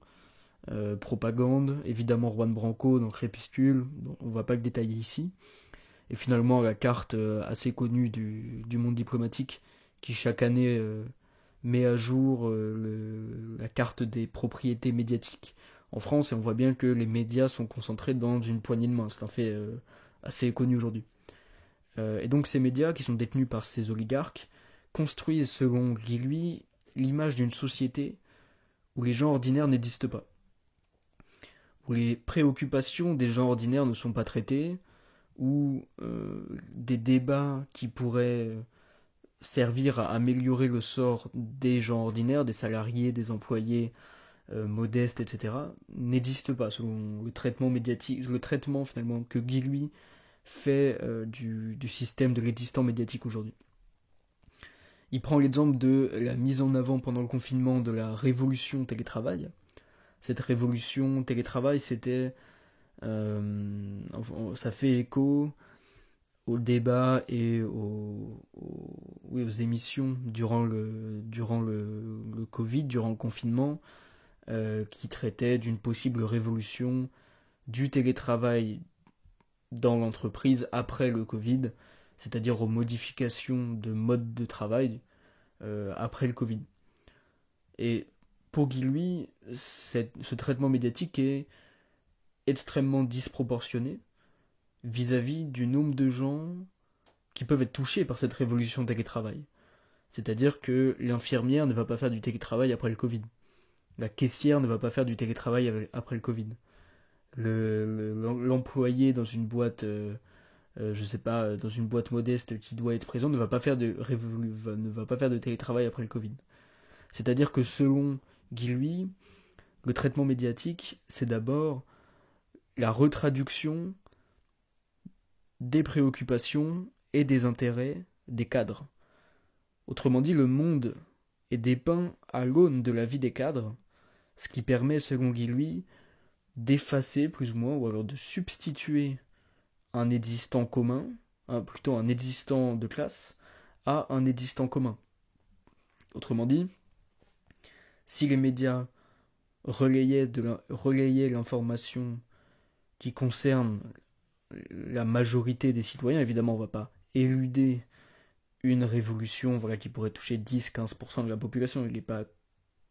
Propagande, évidemment Juan Branco dans Crépuscule, bon, on ne va pas le détailler ici. Et finalement la carte assez connue du monde diplomatique qui chaque année met à jour la carte des propriétés médiatiques en France, et on voit bien que les médias sont concentrés dans une poignée de main. C'est un fait assez connu aujourd'hui. Et donc ces médias, qui sont détenus par ces oligarques, construisent, selon Guy, l'image d'une société où les gens ordinaires n'existent pas, où les préoccupations des gens ordinaires ne sont pas traitées, où des débats qui pourraient servir à améliorer le sort des gens ordinaires, des salariés, des employés modestes, etc., n'existent pas selon le traitement médiatique, le traitement finalement que Guy fait du système de l'existant médiatique aujourd'hui. Il prend l'exemple de la mise en avant pendant le confinement de la révolution télétravail. Cette révolution télétravail, ça fait écho aux débats et aux émissions durant le Covid, durant le confinement, qui traitaient d'une possible révolution du télétravail dans l'entreprise après le Covid, c'est-à-dire aux modifications de mode de travail après le Covid. Et pour Guy, ce traitement médiatique est extrêmement disproportionné vis-à-vis du nombre de gens qui peuvent être touchés par cette révolution télétravail. C'est-à-dire que l'infirmière ne va pas faire du télétravail après le Covid. La caissière ne va pas faire du télétravail après le Covid. L'employé dans une boîte, je sais pas, dans une boîte modeste qui doit être présent ne va pas faire de télétravail après le Covid. C'est-à-dire que selon Guy, le traitement médiatique, c'est d'abord la retraduction des préoccupations et des intérêts des cadres. Autrement dit, le monde est dépeint à l'aune de la vie des cadres, ce qui permet, selon Guy, d'effacer plus ou moins, ou alors de substituer un existant commun, plutôt un existant de classe, à un existant commun. Autrement dit, si les médias relayaient l'information qui concerne la majorité des citoyens, évidemment on ne va pas éluder une révolution qui pourrait toucher 10-15% de la population, il n'est pas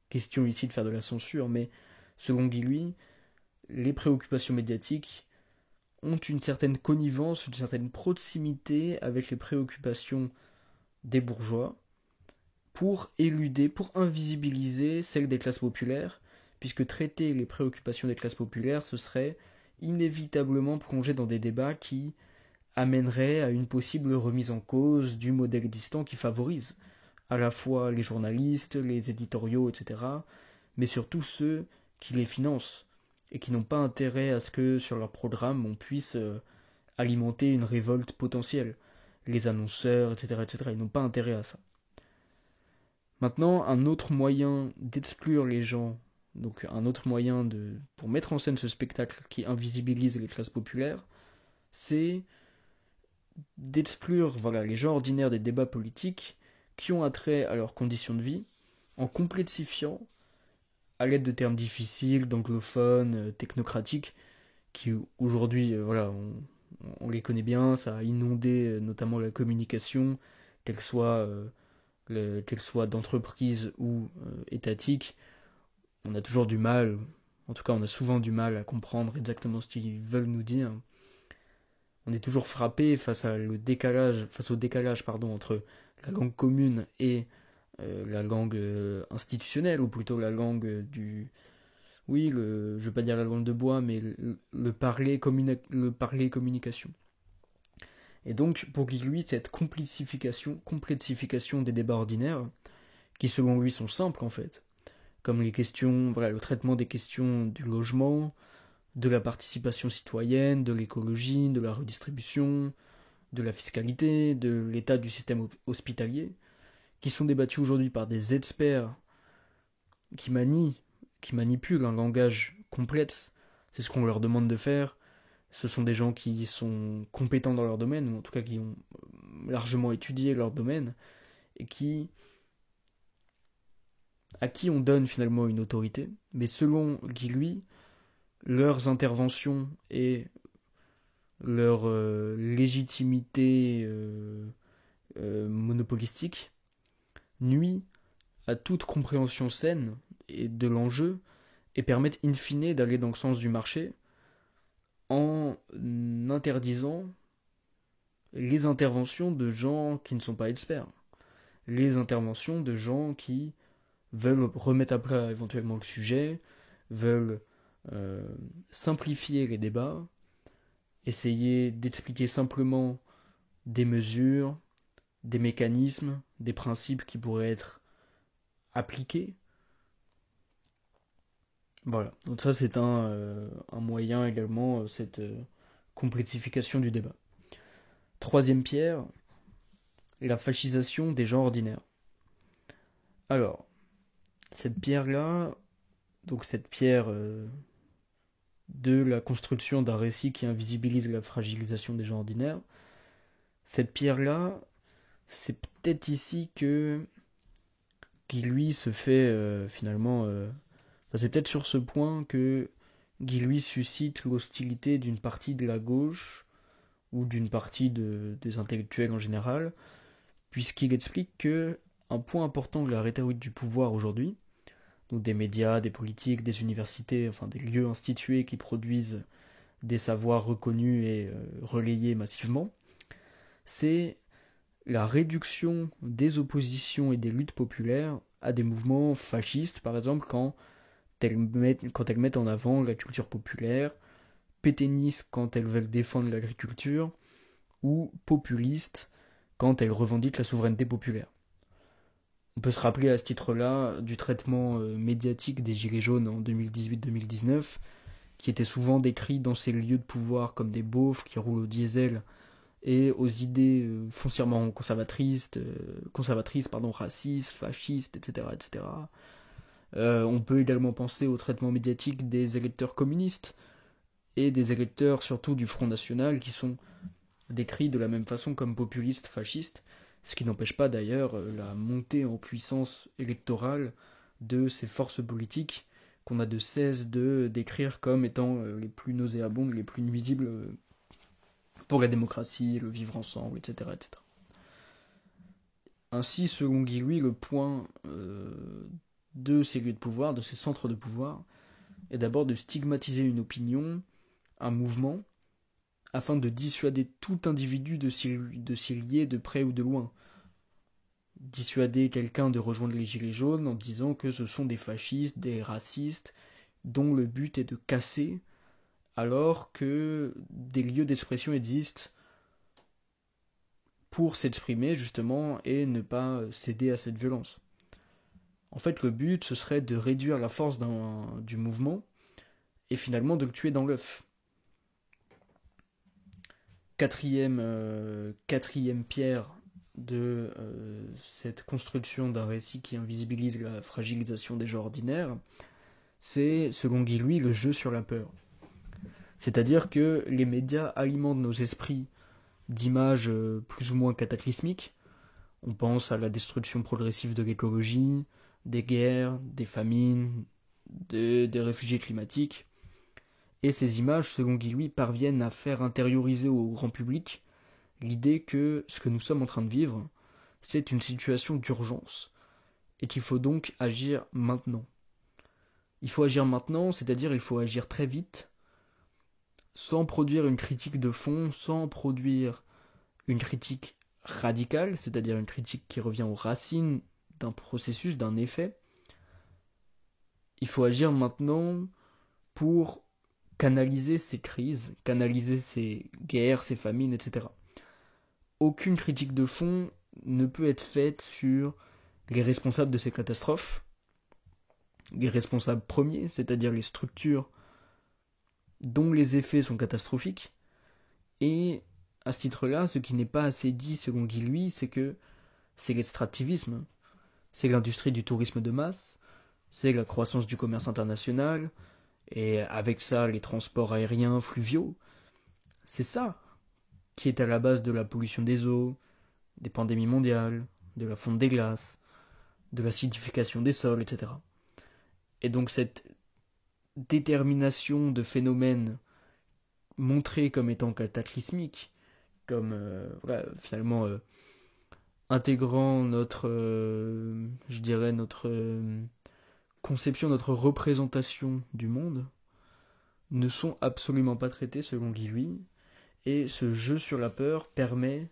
question ici de faire de la censure, mais selon Guy, les préoccupations médiatiques ont une certaine connivence, une certaine proximité avec les préoccupations des bourgeois pour éluder, pour invisibiliser celles des classes populaires, puisque traiter les préoccupations des classes populaires, ce serait inévitablement plonger dans des débats qui amèneraient à une possible remise en cause du modèle existant qui favorise à la fois les journalistes, les éditoriaux, etc., mais surtout ceux qui les financent et qui n'ont pas intérêt à ce que sur leur programme on puisse alimenter une révolte potentielle. Les annonceurs, etc., etc., ils n'ont pas intérêt à ça. Maintenant, un autre moyen d'exclure les gens, donc un autre moyen pour mettre en scène ce spectacle qui invisibilise les classes populaires, c'est d'exclure les gens ordinaires des débats politiques qui ont attrait à leurs conditions de vie, en complexifiant, à l'aide de termes difficiles, d'anglophones, technocratiques, qui aujourd'hui, on les connaît bien, ça a inondé notamment la communication, qu'elle soit d'entreprise ou étatique. On a toujours du mal, en tout cas on a souvent du mal à comprendre exactement ce qu'ils veulent nous dire. On est toujours frappé face au décalage entre la langue commune et la langue institutionnelle, ou plutôt la langue je vais pas dire la langue de bois, mais le parler communication. Et donc, pour Guy, cette complexification des débats ordinaires, qui selon lui sont simples en fait, comme les questions, voilà, le traitement des questions du logement, de la participation citoyenne, de l'écologie, de la redistribution, de la fiscalité, de l'état du système hospitalier, qui sont débattus aujourd'hui par des experts qui manient, qui manipulent un langage complexe. C'est ce qu'on leur demande de faire. Ce sont des gens qui sont compétents dans leur domaine, ou en tout cas qui ont largement étudié leur domaine, et à qui on donne finalement une autorité. Mais selon Guy Lui, leurs interventions et leur légitimité monopolistique nuit à toute compréhension saine et de l'enjeu et permettent in fine d'aller dans le sens du marché en interdisant les interventions de gens qui ne sont pas experts, les interventions de gens qui veulent remettre à plat éventuellement le sujet, veulent euh, simplifier les débats, essayer d'expliquer simplement des mesures, des mécanismes, des principes qui pourraient être appliqués. Voilà, donc ça c'est un moyen également, cette complexification du débat. Troisième pierre, la fascisation des gens ordinaires. Alors, cette pierre-là, donc cette pierre de la construction d'un récit qui invisibilise la fragilisation des gens ordinaires, cette pierre-là, c'est peut-être ici que Guy Lui se fait finalement... enfin, c'est peut-être sur ce point que Guy Lui suscite l'hostilité d'une partie de la gauche ou d'une partie des intellectuels en général, puisqu'il explique que un point important de la rhétorique du pouvoir aujourd'hui, donc des médias, des politiques, des universités, enfin des lieux institués qui produisent des savoirs reconnus et relayés massivement, c'est la réduction des oppositions et des luttes populaires à des mouvements fascistes, par exemple, quand elles mettent en avant la culture populaire, pétainistes quand elles veulent défendre l'agriculture, ou populistes quand elles revendiquent la souveraineté populaire. On peut se rappeler à ce titre-là du traitement médiatique des Gilets jaunes en 2018-2019, qui était souvent décrit dans ces lieux de pouvoir comme des beaufs qui roulent au diesel et aux idées foncièrement conservatrices, racistes, fascistes, etc. etc. On peut également penser au traitement médiatique des électeurs communistes et des électeurs surtout du Front National qui sont décrits de la même façon comme populistes, fascistes, ce qui n'empêche pas d'ailleurs la montée en puissance électorale de ces forces politiques qu'on a de cesse de décrire comme étant les plus nauséabondes, les plus nuisibles pour la démocratie, le vivre ensemble, etc. etc. Ainsi, selon Guy Lui, le point de ces lieux de pouvoir, de ces centres de pouvoir, est d'abord de stigmatiser une opinion, un mouvement, afin de dissuader tout individu de s'y lier de près ou de loin. Dissuader quelqu'un de rejoindre les Gilets jaunes en disant que ce sont des fascistes, des racistes, dont le but est de casser, alors que des lieux d'expression existent pour s'exprimer justement et ne pas céder à cette violence. En fait, le but, ce serait de réduire la force du mouvement et finalement de le tuer dans l'œuf. Quatrième pierre de cette construction d'un récit qui invisibilise la fragilisation des gens ordinaires, c'est, selon Guy Lui, le jeu sur la peur. C'est-à-dire que les médias alimentent nos esprits d'images plus ou moins cataclysmiques. On pense à la destruction progressive de l'écologie, des guerres, des famines, des réfugiés climatiques. Et ces images, selon Guy Lui, parviennent à faire intérioriser au grand public l'idée que ce que nous sommes en train de vivre, c'est une situation d'urgence, et qu'il faut donc agir maintenant. Il faut agir maintenant, c'est-à-dire il faut agir très vite, sans produire une critique de fond, sans produire une critique radicale, c'est-à-dire une critique qui revient aux racines d'un processus, d'un effet. Il faut agir maintenant pour canaliser ces crises, canaliser ces guerres, ces famines, etc. Aucune critique de fond ne peut être faite sur les responsables de ces catastrophes, les responsables premiers, c'est-à-dire les structures dont les effets sont catastrophiques. Et à ce titre-là, ce qui n'est pas assez dit selon Guy Lui, c'est que c'est l'extractivisme, c'est l'industrie du tourisme de masse, c'est la croissance du commerce international, et avec ça les transports aériens, fluviaux. C'est ça qui est à la base de la pollution des eaux, des pandémies mondiales, de la fonte des glaces, de l'acidification des sols, etc. Et donc cette détermination de phénomènes montrés comme étant cataclysmiques, comme voilà, finalement intégrant notre, je dirais, notre conception, notre représentation du monde, ne sont absolument pas traités selon Guy Lui, et ce jeu sur la peur permet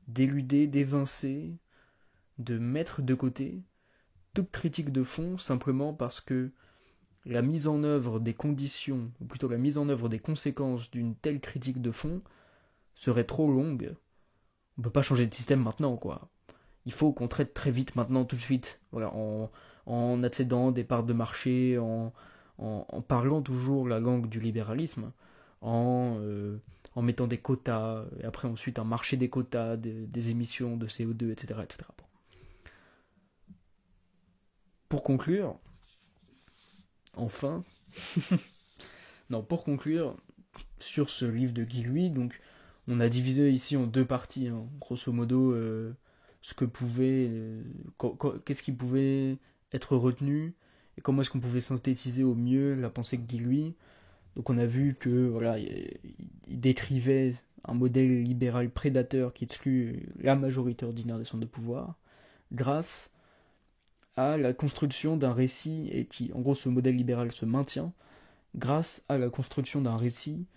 d'éluder, d'évincer, de mettre de côté toute critique de fond simplement parce que la mise en œuvre des conditions, ou plutôt la mise en œuvre des conséquences d'une telle critique de fond serait trop longue. On peut pas changer de système maintenant, quoi. Il faut qu'on traite très vite maintenant, tout de suite, voilà, en accédant des parts de marché, en parlant toujours la langue du libéralisme, en mettant des quotas, et après ensuite un marché des quotas, des émissions de CO2, etc. etc. Bon. Pour conclure, enfin, non, pour conclure, sur ce livre de Guy Lui, donc on a divisé ici en deux parties, hein, grosso modo, ce que pouvait, qu'est-ce qui pouvait être retenu et comment est-ce qu'on pouvait synthétiser au mieux la pensée de Guy Lui. Donc on a vu que voilà, il décrivait un modèle libéral prédateur qui exclut la majorité ordinaire des centres de pouvoir, grâce à la construction d'un récit, et qui, en gros, ce modèle libéral se maintient grâce à la construction d'un récit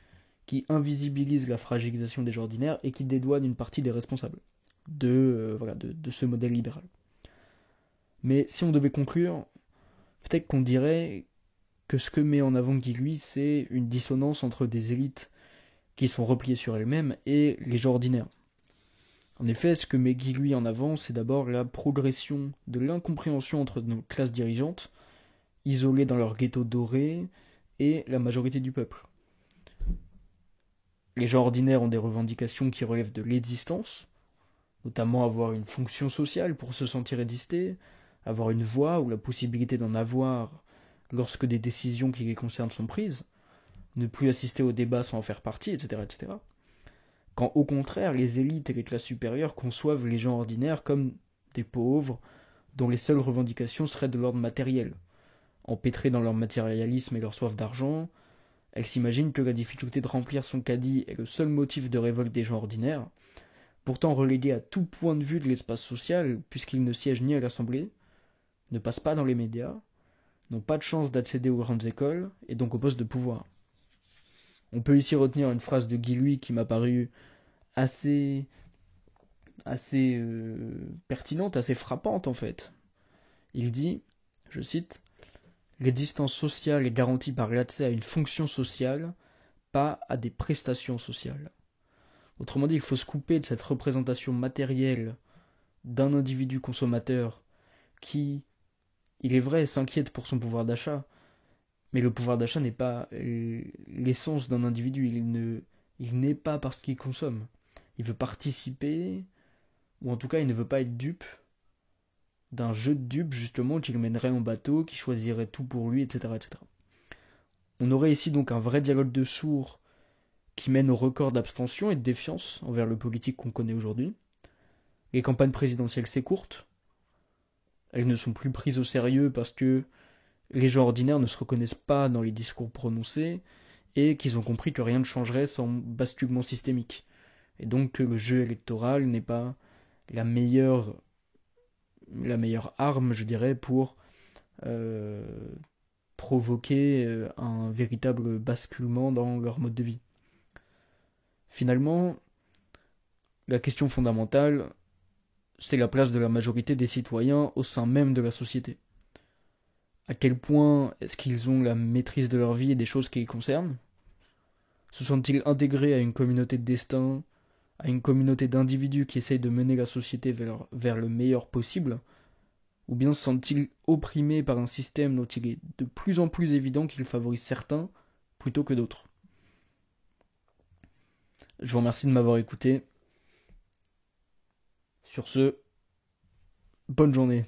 qui invisibilise la fragilisation des gens ordinaires et qui dédouane une partie des responsables de ce modèle libéral. Mais si on devait conclure, peut-être qu'on dirait que ce que met en avant Guy Lui, c'est une dissonance entre des élites qui sont repliées sur elles-mêmes et les gens ordinaires. En effet, ce que met Guy Lui en avant, c'est d'abord la progression de l'incompréhension entre nos classes dirigeantes, isolées dans leur ghetto doré, et la majorité du peuple. Les gens ordinaires ont des revendications qui relèvent de l'existence, notamment avoir une fonction sociale pour se sentir exister, avoir une voix ou la possibilité d'en avoir lorsque des décisions qui les concernent sont prises, ne plus assister aux débats sans en faire partie, etc., etc. Quand au contraire, les élites et les classes supérieures conçoivent les gens ordinaires comme des pauvres dont les seules revendications seraient de l'ordre matériel. Empêtrées dans leur matérialisme et leur soif d'argent, elles s'imaginent que la difficulté de remplir son caddie est le seul motif de révolte des gens ordinaires, pourtant relégués à tout point de vue de l'espace social, puisqu'ils ne siègent ni à l'Assemblée, ne passent pas dans les médias, n'ont pas de chance d'accéder aux grandes écoles, et donc aux postes de pouvoir. On peut ici retenir une phrase de Guy Lui qui m'a paru assez pertinente, assez frappante en fait. Il dit, je cite, l'existence sociale est garantie par l'accès à une fonction sociale, pas à des prestations sociales. Autrement dit, il faut se couper de cette représentation matérielle d'un individu consommateur qui, il est vrai, s'inquiète pour son pouvoir d'achat, mais le pouvoir d'achat n'est pas l'essence d'un individu, il n'est pas parce qu'il consomme. Il veut participer, ou en tout cas il ne veut pas être dupe d'un jeu de dupes justement qui le mènerait en bateau, qui choisirait tout pour lui, etc., etc. On aurait ici donc un vrai dialogue de sourds qui mène au record d'abstention et de défiance envers le politique qu'on connaît aujourd'hui. Les campagnes présidentielles s'écourtent, elles ne sont plus prises au sérieux parce que les gens ordinaires ne se reconnaissent pas dans les discours prononcés et qu'ils ont compris que rien ne changerait sans basculement systémique. Et donc que le jeu électoral n'est pas la meilleure arme, je dirais, pour provoquer un véritable basculement dans leur mode de vie. Finalement, la question fondamentale, c'est la place de la majorité des citoyens au sein même de la société. À quel point est-ce qu'ils ont la maîtrise de leur vie et des choses qui les concernent? Se sont-ils intégrés à une communauté de destin, à une communauté d'individus qui essayent de mener la société vers le meilleur possible, ou bien se sentent-ils opprimés par un système dont il est de plus en plus évident qu'il favorise certains plutôt que d'autres? Je vous remercie de m'avoir écouté. Sur ce, bonne journée.